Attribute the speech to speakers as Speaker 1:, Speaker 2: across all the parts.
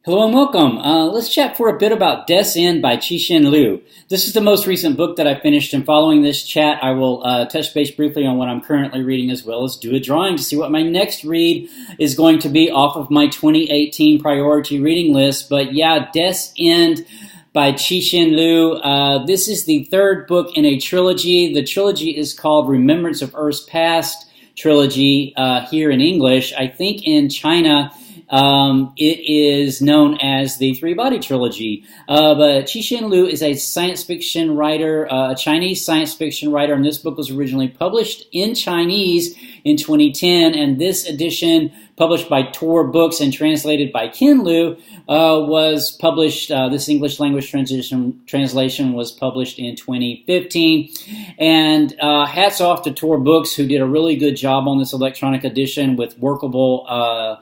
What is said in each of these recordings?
Speaker 1: Hello and welcome. Let's chat for a bit about Des End by Cixin Liu. This is the most recent book that I finished, and following this chat, I will touch base briefly on what I'm currently reading as well as do a drawing to see what my next read is going to be off of my 2018 priority reading list. But yeah, Des End by Cixin Liu. This is the third book in a trilogy. The trilogy is called Remembrance of Earth's Past Trilogy here in English. I think in China, it is known as the Three-Body Trilogy. But Cixin Liu is a science fiction writer, a Chinese science fiction writer, and this book was originally published in Chinese in 2010, and this edition, published by TOR Books and translated by Ken Liu, was published, this English language translation was published in 2015. And hats off to TOR Books, who did a really good job on this electronic edition with workable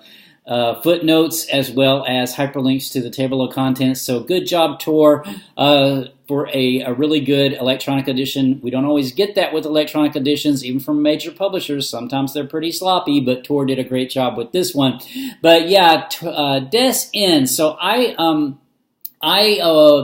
Speaker 1: footnotes as well as hyperlinks to the table of contents. So good job, TOR, for a really good electronic edition. We don't always get that with electronic editions, even from major publishers. Sometimes they're pretty sloppy, but TOR did a great job with this one. But yeah, Des End. So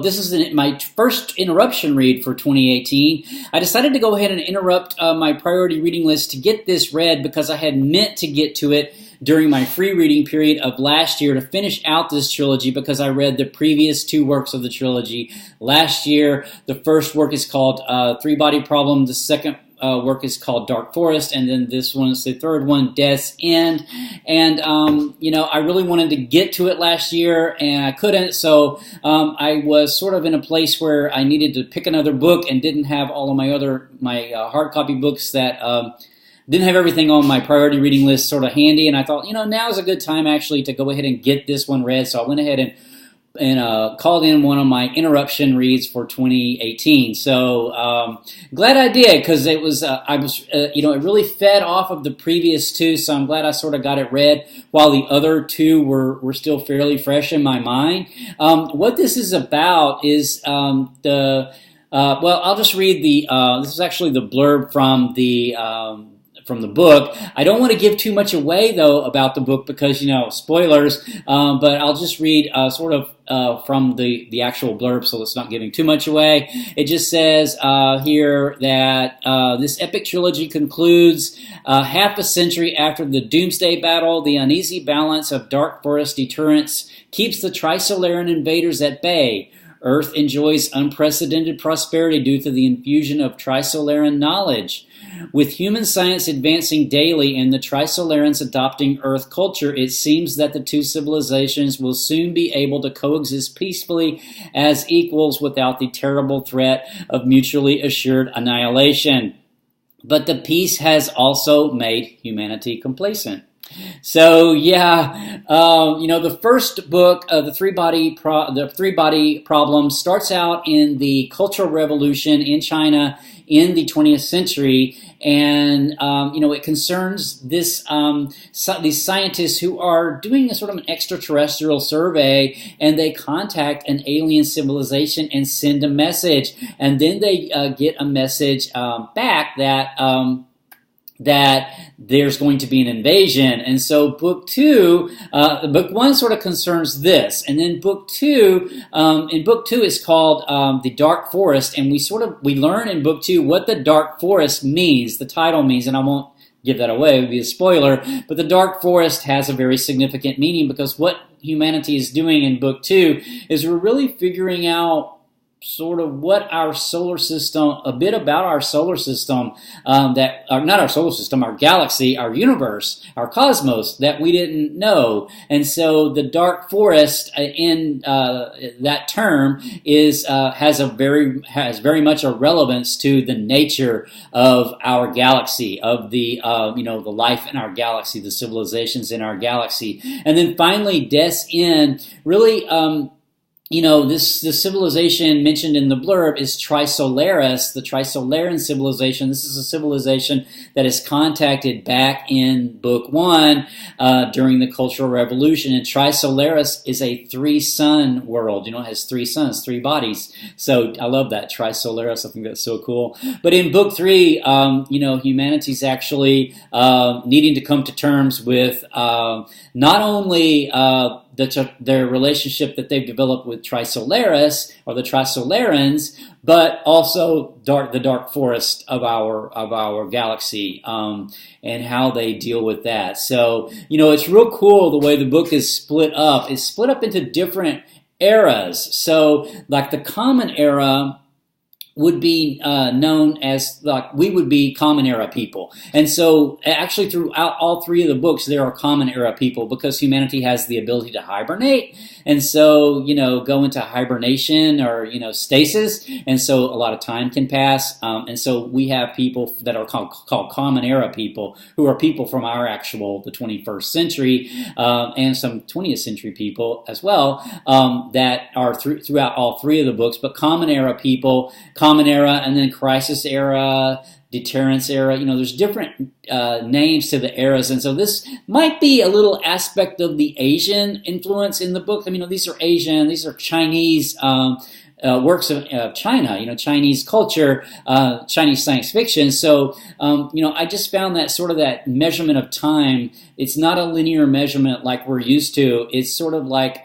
Speaker 1: this is my first interruption read for 2018. I decided to go ahead and interrupt my priority reading list to get this read because I had meant to get to it during my free reading period of last year to finish out this trilogy because I read the previous two works of the trilogy last year. The first work is called Three-Body Problem. The second work is called Dark Forest, and then this one is the third one, Des End. And I really wanted to get to it last year, and I couldn't. So I was sort of in a place where I needed to pick another book and didn't have all of my hard copy books that didn't have everything on my priority reading list sort of handy. And I thought, now's a good time actually to go ahead and get this one read. So I went ahead and called in one of my interruption reads for 2018. So glad I did, because it was it really fed off of the previous two. So I'm glad I sort of got it read while the other two were still fairly fresh in my mind. What this is about is well, I'll just read this is actually the blurb from the book. I don't want to give too much away, though, about the book because, spoilers, but I'll just read from the actual blurb, so it's not giving too much away. It just says here that this epic trilogy concludes half a century after the Doomsday Battle. The uneasy balance of Dark Forest deterrence keeps the Trisolaran invaders at bay. Earth enjoys unprecedented prosperity due to the infusion of Trisolaran knowledge. With human science advancing daily and the Trisolarans adopting Earth culture, it seems that the two civilizations will soon be able to coexist peacefully as equals without the terrible threat of mutually assured annihilation. But the peace has also made humanity complacent. So yeah, the first book, the Three-Body Problem, starts out in the Cultural Revolution in China in the 20th century, and it concerns these scientists who are doing a sort of an extraterrestrial survey, and they contact an alien civilization and send a message, and then they get a message back that there's going to be an invasion. And so book one sort of concerns this. And then book two is called The Dark Forest. And we learn in book two what the Dark Forest means, the title means, and I won't give that away, it would be a spoiler, but the Dark Forest has a very significant meaning because what humanity is doing in book two is we're really figuring out sort of what our solar system, a bit about our solar system, not our solar system, our galaxy, our universe, our cosmos that we didn't know. And so the Dark Forest in that term has very much a relevance to the nature of our galaxy, of the the life in our galaxy, the civilizations in our galaxy. And then finally, Des End really this civilization mentioned in the blurb is Trisolaris, the Trisolaran civilization. This is a civilization that is contacted back in book one during the Cultural Revolution. And Trisolaris is a three-sun world. It has three suns, three bodies. So I love that, Trisolaris. I think that's so cool. But in book three, humanity's actually needing to come to terms with not only their relationship that they've developed with Trisolaris or the Trisolarans, but also the dark forest of our galaxy, and how they deal with that. So, it's real cool the way the book is split up. It's split up into different eras. So, like the common era would be known as, like, we would be common era people. And so actually throughout all three of the books, there are common era people because humanity has the ability to hibernate. And so, go into hibernation or, stasis. And so a lot of time can pass. And so we have people that are called common era people, who are people from the 21st century, and some 20th century people as well, that are throughout all three of the books. But common era people, common era, and then crisis era, deterrence era. There's different names to the eras, and so this might be a little aspect of the Asian influence in the book. These are Asian, these are Chinese works of China, Chinese culture, Chinese science fiction. So, I just found that sort of that measurement of time, it's not a linear measurement like we're used to. It's sort of like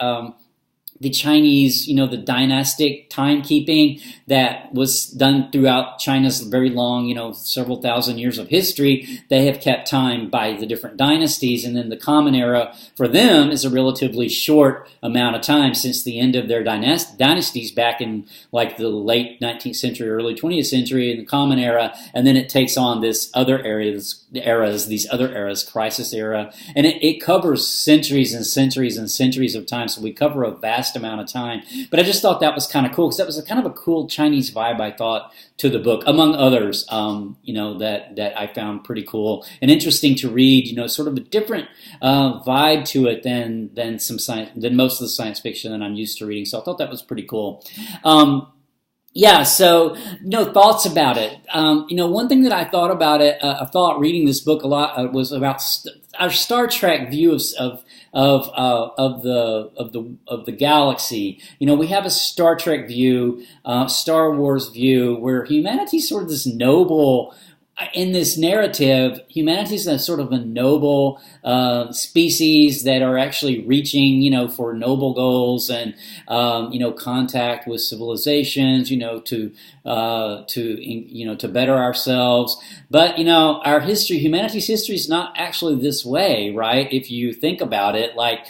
Speaker 1: the Chinese, the dynastic timekeeping that was done throughout China's very long, several thousand years of history. They have kept time by the different dynasties, and then the common era for them is a relatively short amount of time since the end of their dynasties back in like the late 19th century, early 20th century in the common era, and then it takes on this other these other eras, crisis era, and it covers centuries and centuries and centuries of time, so we cover a vast amount of time. But I just thought that was kind of cool, because that was a kind of a cool Chinese vibe, I thought, to the book, among others, that I found pretty cool and interesting to read. Sort of a different vibe to it than most of the science fiction that I'm used to reading. So I thought that was pretty cool. So, thoughts about it. One thing that I thought about it, I thought reading this book a lot, was about our Star Trek view of the galaxy. We have a Star Trek view, Star Wars view, where humanity's sort of this noble. In this narrative, humanity is a sort of a noble species that are actually reaching, for noble goals and, contact with civilizations, to better ourselves. But, our history, humanity's history is not actually this way, right? If you think about it, like,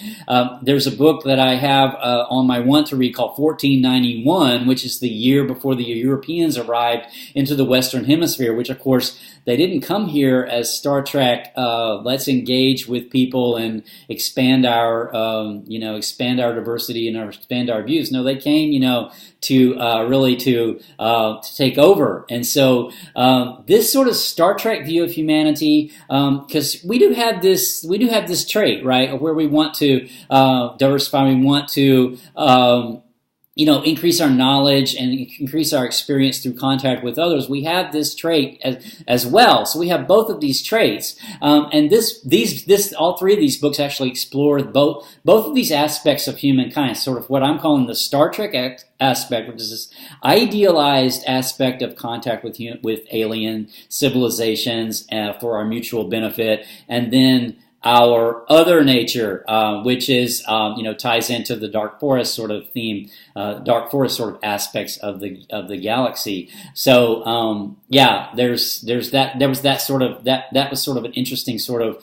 Speaker 1: there's a book that I have on my want to read called 1491, which is the year before the Europeans arrived into the Western Hemisphere, which, of course, they didn't come here as Star Trek. Let's engage with people and expand our diversity and expand our views. No, they came, to take over. And so this sort of Star Trek view of humanity, because we do have this trait, right, where we want to diversify. We want to increase our knowledge and increase our experience through contact with others. We have this trait as well. So we have both of these traits. And all three of these books actually explore both of these aspects of humankind, sort of what I'm calling the Star Trek aspect, which is this idealized aspect of contact with alien civilizations for our mutual benefit, and then our other nature, which is, ties into the dark forest sort of theme, dark forest sort of aspects of the galaxy. So, there was that sort of that was sort of an interesting sort of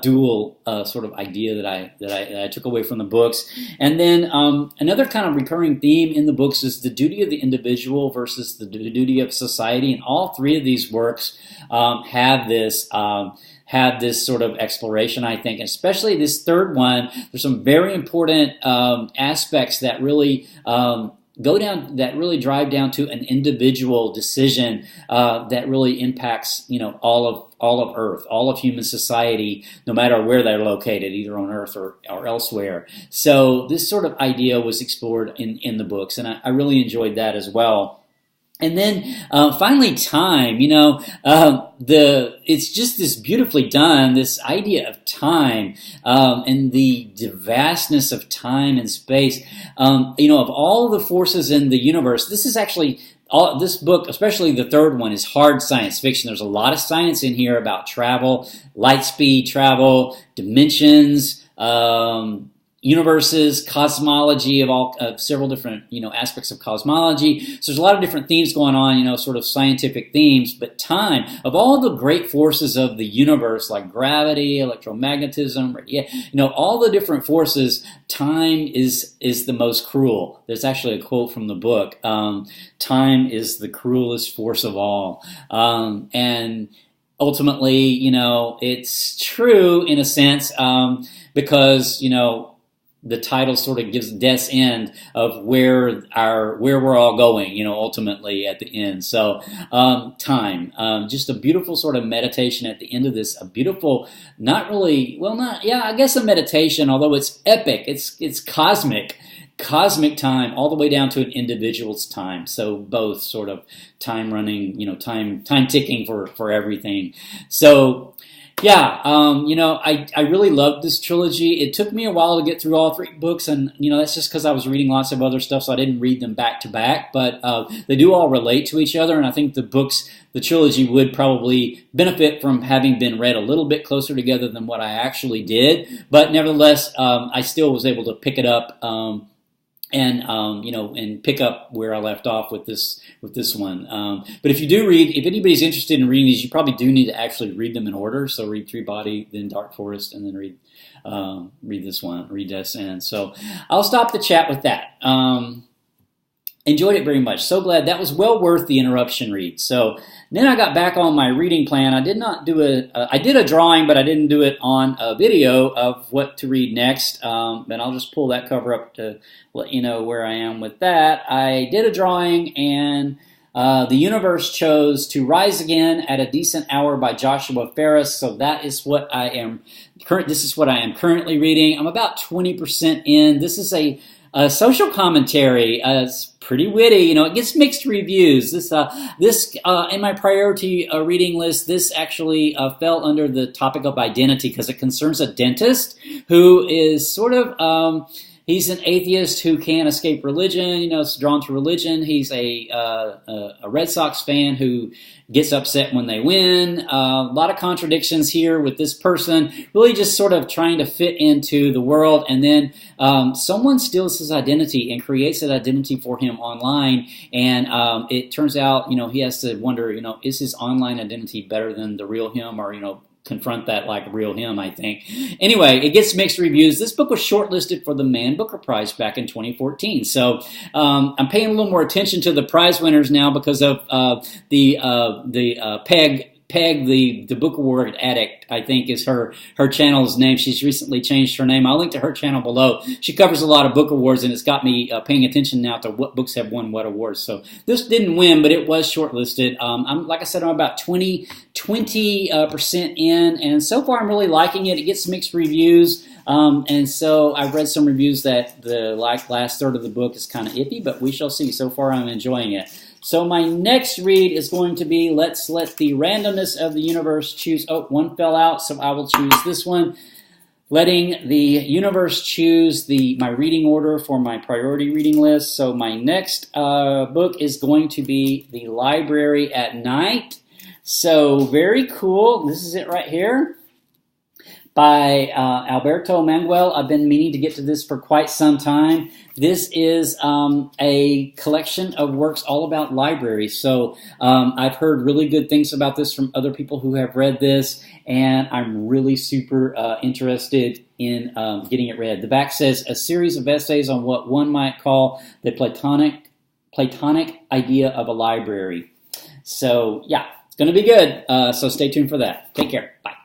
Speaker 1: dual sort of idea that I took away from the books. And then another kind of recurring theme in the books is the duty of the individual versus the duty of society. And all three of these works have this sort of exploration, I think, and especially this third one. There's some very important aspects that really drive down to an individual decision that really impacts, all of Earth, all of human society, no matter where they're located, either on Earth or elsewhere. So this sort of idea was explored in the books, and I really enjoyed that as well. And then finally, time. It's just this beautifully done. This idea of time and the vastness of time and space. Of all the forces in the universe, this is actually this book, especially the third one, is hard science fiction. There's a lot of science in here about travel, light speed travel, dimensions. universes, cosmology of several different, aspects of cosmology. So there's a lot of different themes going on, sort of scientific themes, but time, of all the great forces of the universe, like gravity, electromagnetism, all the different forces, time is the most cruel. There's actually a quote from the book, time is the cruelest force of all. And ultimately, it's true in a sense, because, the title sort of gives death's end of where we're all going, ultimately at the end. So, time, just a beautiful sort of meditation at the end of this. A beautiful, I guess a meditation, although it's epic. It's cosmic time, all the way down to an individual's time. So both sort of time running, time ticking for everything. So. Yeah, I really loved this trilogy. It took me a while to get through all 3 books, and, that's just because I was reading lots of other stuff, so I didn't read them back to back, but they do all relate to each other, and I think the trilogy would probably benefit from having been read a little bit closer together than what I actually did, but nevertheless, I still was able to pick it up, and pick up where I left off with this one. But if anybody's interested in reading these, you probably do need to actually read them in order. So read Three Body, then Dark Forest, and then read this one, read Death's End. So I'll stop the chat with that. Enjoyed it very much. So glad. That was well worth the interruption read. So then I got back on my reading plan. I did not do I did a drawing, but I didn't do it on a video of what to read next. But I'll just pull that cover up to let you know where I am with that. I did a drawing, and the universe chose To Rise Again at a Decent Hour by Joshua Ferris. So that is what this is what I am currently reading. I'm about 20% in. This is a social commentary. It's pretty witty. It gets mixed reviews. This in my priority reading list, this actually fell under the topic of identity because it concerns a dentist who is sort of he's an atheist who can't escape religion. Is drawn to religion. He's a Red Sox fan who gets upset when they win. A lot of contradictions here with this person, really just sort of trying to fit into the world, and then someone steals his identity and creates that identity for him online, and it turns out, he has to wonder, is his online identity better than the real him, or, confront that like real him, I think. Anyway, it gets mixed reviews. This book was shortlisted for the Man Booker Prize back in 2014. So I'm paying a little more attention to the prize winners now because of Peg, the book award addict, I think is her channel's name. She's recently changed her name. I'll link to her channel below. She covers a lot of book awards, and it's got me paying attention now to what books have won what awards. So this didn't win, but it was shortlisted. Like I said, I'm about 20% in, and so far I'm really liking it. It gets mixed reviews. And so I've read some reviews that the last third of the book is kind of iffy, but we shall see. So far I'm enjoying it. So my next read is going to be Let's Let the Randomness of the Universe Choose. Oh, one fell out, so I will choose this one. Letting the Universe choose my reading order for my priority reading list. So my next book is going to be The Library at Night. So very cool. This is it right here. By Alberto Manuel. I've been meaning to get to this for quite some time. This is a collection of works all about libraries. So I've heard really good things about this from other people who have read this, and I'm really super interested in getting it read. The back says, a series of essays on what one might call the Platonic idea of a library. So yeah, it's going to be good. So stay tuned for that. Take care. Bye.